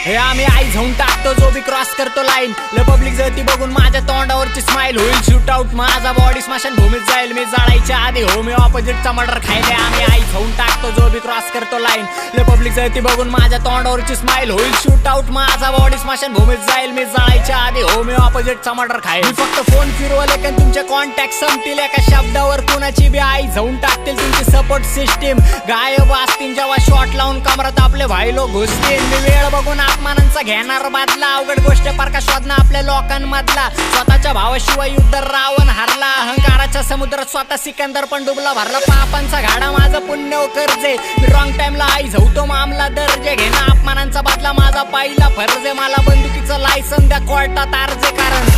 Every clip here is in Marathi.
हे आम्ही आई जाऊन टाकतो जो बी क्रॉस करतो लाईन. पब्लिक जळती बघून माझ्या तोंडावरची स्माइल होईल शूट आउट. माझा बॉडी स्मशान भूमीत जाईल. मी जाळायच्या आधी हो मी ऑपोजिटचा मर्डर खायले. आम्ही आई जाऊन टाकतो जो बी क्रॉस करतो लाईन. पब्लिक जळती बघून माझ्या तोंडावरची स्माइल होईल शूट आउट. माझा बॉडी स्मशान भूमीत जाईल. मी जाळायच्या आधी हो मी ऑपोजिटचा मर्डर खाईल. मी फक्त फोन फिरवले कारण तुमचे कॉन्टॅक्ट संपतील. एका शब्दावर कुणाची बी आई जाऊन टाकतील. तुमची सपोर्ट सिस्टीम गायब असतील जेव्हा शॉट लावून कमरात आपले भाई लोक घुसतील. मी वेळ बघून अपमानांचा घेणार बदला. अवघड गोष्ट पारखा शोधणं आपल्या लोकांमधला. स्वतःच्या भावाशिवाय युद्ध रावण हरला. अहंकाराच्या समुद्रात स्वतः सिकंदर पण डुबला. भरला पापांचा गाडा माझं पुण्य कर्जे. मी रॉंग टाइमला आई झवतो मामला दर्जे. घेणं अपमानांचा बदला माझा पहिला फर्ज आहे. मला बंदुकीचं लायसन द्या कोर्टात अर्ज. कारण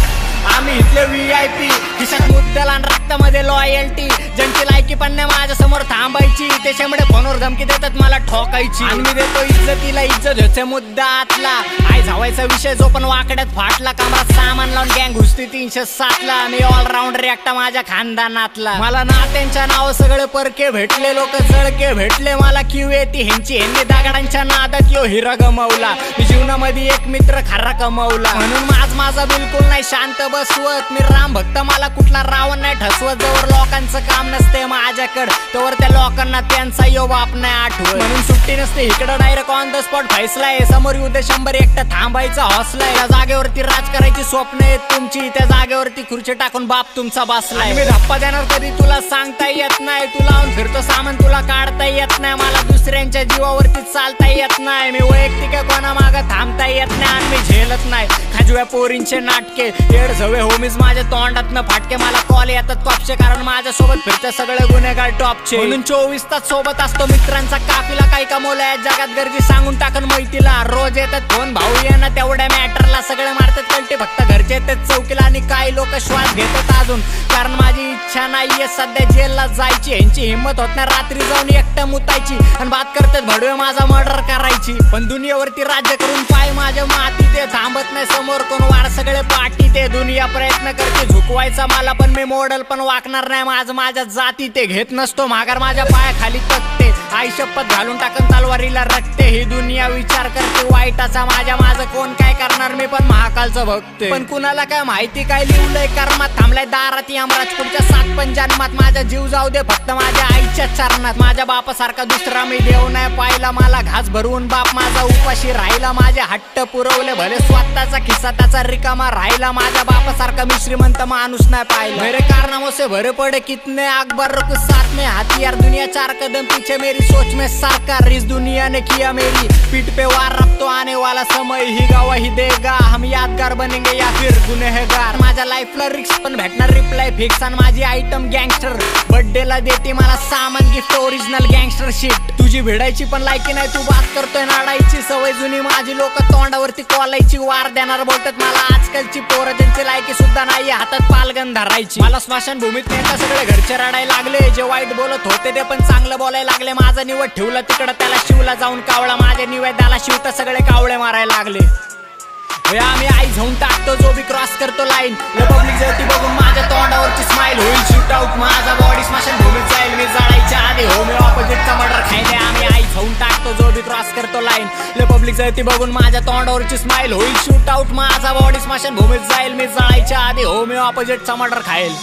आम्ही इथले VIP. खिशात मुद्दल आणि रक्तामध्ये लॉयल्टी. ज्यांची लायकी पण नाही माझ्या समोर थांबायची. त्याच्यामुळे फोनवर धमकी देतात मला ठोकायची. आणि मी देतो इज्जतीला इज्जत ह्याचे मुद्दा आतला. आई जावायचा विषय जो पण वाकड्यात फाटला. कमरात सामान लावून गँग घुसती 307ला. मी ऑलराऊंडर एकटा माझ्या खानदानातला. मला नात्यांच्या नाव सगळे परके भेटले. लोक जळके भेटले. मला क्यू येते ह्यांची. ह्यांनी दगडांच्या नादात यो हिरा गमावला. मी जीवनामध्ये एक मित्र खरा कमावला. म्हणून माझा बिलकुल नाही शांत बसवत. मी राम भक्त मला कुठला रावण नाही ठसवत. जवळ लोकांचं काम नसते माझ्याकडं तोवर त्या लोकांना त्यांचा यो बाप नाही आठवत. म्हणून सुट्टी नसते इकडं डायरेक्ट ऑन द स्पॉट फैसलाय. समोर युद्ध 100 एकटा थांबायचा हौसलाय. त्या जागेवरती राज करायची स्वप्न आहेत तुमची. त्या जागेवरती खुर्ची टाकून बाप तुमचा बसलाय. मी धप्पा देणार कधी तुला सांगता येत नाही. तू लावून फिरतो सामान तुला काढता येत नाही. मला दुसऱ्यांच्या जीवावरती चालता येत नाही. मी वैयक्तिक कोणा मागं थांबता येत नाही. आणि मी झेलत नाही खाजव्या पोरींचे नाटके. येड झवे होमीज माझ्या तोंडातनं फाटके. मला कॉल येतात टॉपचे कारण माझ्यासोबत फिरते सगळे गुन्हेगार टॉपचे. म्हणून 24 तास सोबत असतो मित्रांचा काफिला. काही कमवलं या जगात गरजी सांगून टाकन मैतीला. रोज येतात फोन भाऊ ये ना तेवढ्या मॅटरला. सगळे मारतात कल्टे फक्त घरचे येतात चौकीला. आणि काही लोक श्वास घेतात अजून कारण माझी इच्छा नाहीये सध्या जेलला जायची. ह्यांची हिंमत होत नाही रात्री जाऊन एकटं मुतायची. आणि बात करतात भडवे माझा मर्डर करायची. पण दुनियावरती राज्य करून पाय माझ्या माती. ते थांबत नाही समोर कोण वार सगळे पाठी. ते दुनिया प्रयत्न करते झुकवायचा मला पण मी मॉडेल पण वाकणार नाही. माझ्या जाती ते घेत नसतो माघार. माझ्या पायाखाली तकते आई शपथ घालून टाकन तलवारीला रटते. ही दुनिया विचार करते वाईटाचा माझं कोण काय करणार. मी पण महाकालचं भक्त. पण कुणाला काय माहिती काय लिवलंय कर्मात. थांबलाय दारात यमराज पुढच्या 7 पण जन्मात. माझा जीव जाऊ दे फक्त माझ्या आईच्या चरणात. माझ्या बापासारखा दुसरा मी देव नाही पाहिला. मला घास भरवून बाप माझा उपाशी राहिला. माझे हट्ट पुरवले भले स्वतःचा खिस्सा त्याचा रिकामा राहिला. माझ्या बापासारखा मी श्रीमंत माणूस नाही पाहिला. मेरे कारनामों से भरे पडे कितने अकबर कुछ साथ में हथियार. दुनिया 4 कदम पीछे मेरी सोच में सरकार. इस दुनिया ने किया मेरी पीठ पे वार. अब तो आने वाला समय ही गवाही देगा. हम यादगार बनेंगे या फिर गुनहगार. माझ्या लाईफला रिक्स पण भेटणार रिप्लाय फिक्स. आणि माझी आयटम गँगस्टर बर्थडेला देते मला सामान गिफ्ट ओरिजिनल गँगस्टर शीट. तुझी भिडायची पण लायकी नाही. तू बात करतोय नाडायची सवय जुनी. माझी लोक तोंडावरती कॉलायची. वार देणार बोलतात मला आजकालची पोरं. त्यांची लायकी सुद्धा नाही हातात पालगन धरायची. मला स्मशान भूमीत नेता सगळे घरचे रडायला लागले. जे वाईट बोलत होते ते पण चांगलं बोलायला लागले. माझा निवड ठेवला तिकडं त्याला शिवला जाऊन कावळा. माझ्या निवेदाला शिवता सगळे कावळे मारायला लागले. आम्ही आई जाऊन टाकतो जो बी क्रॉस करतो लाईन. पब्लिक जळती बघून माझ्या तोंडावरची स्माइल होईल शूट आउट. माझा बॉडी स्मशान भूमीत जाईल. मी जाळायच्या आधी हो मी ऑपोजिटचा मर्डर खायले. आम्ही आई जाऊन टाकतो जो बी क्रॉस करतो लाईन. पब्लिक जळती बघून माझ्या तोंडावरची स्माइल होईल शूट आउट. माझा बॉडी स्मशान भूमीत जाईल. मी जाळायच्या आधी हो मी ऑपोजिटचा मर्डर खाईल.